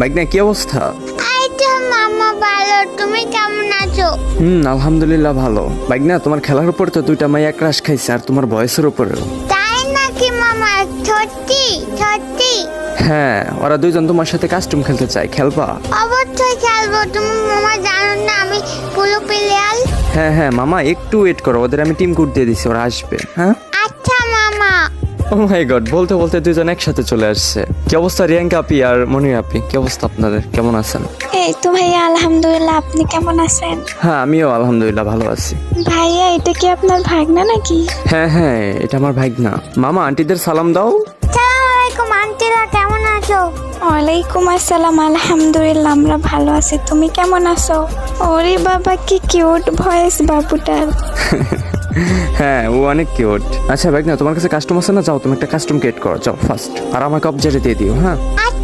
ভাগ্নে কি অবস্থা? এই তো মামা ভালো, তুমি কেমন আছো? আলহামদুলিল্লাহ ভালো। ভাগ্না তোমার খেলার উপর তো দুইটা মাইয়া ক্রাশ খাইছে, আর তোমার বয়সের উপরেও। তাই নাকি মামা? সত্যি সত্যি? হ্যাঁ, ওরা দুইজন তোমার সাথে কাস্টম খেলতে চায়, খেলবা? অবশ্যই খেলবো। তুমি মামা জানো না আমি পুরো প্লেয়ার। হ্যাঁ হ্যাঁ মামা, একটু ওয়েট করো, ওদের আমি টিম কোড দিয়ে দিছি, ওরা আসবে। হ্যাঁ। আচ্ছা মামা। ও মাই গড, বলতে বলতে দুইজন একসাথে চলে আসছে। কি অবস্থা রিয়াঙ্কা আপি আর মনির আপি, কি অবস্থা আপনাদের, কেমন আছেন? এই তো ভাইয়া আলহামদুলিল্লাহ, আপনি কেমন আছেন? হ্যাঁ আমিও আলহামদুলিল্লাহ ভালো আছি। ভাইয়া এটা কি আপনার ভাগনা নাকি? হ্যাঁ হ্যাঁ, এটা আমার ভাগ্না। মামা আন্টিদের সালাম দাও। আসসালামু আলাইকুম আন্টিরা, কেমন আছো? ওয়ালাইকুম আসসালাম, আলহামদুলিল্লাহ আমরা ভালো আছি, তুমি কেমন আছো? ওরে বাবা কি কিউট ভয়েস বাবুটার। হ্যাঁ ও অনেক কিউট। আচ্ছা ভাগ্না, তোমার কাছে কাস্টম আছে না? যাও তুমি একটা কাস্টম ক্রিয়েট করো, যাও ফার্স্ট, আর আমাকে অবজেক্ট দিয়ে দিও। হ্যাঁ আচ্ছা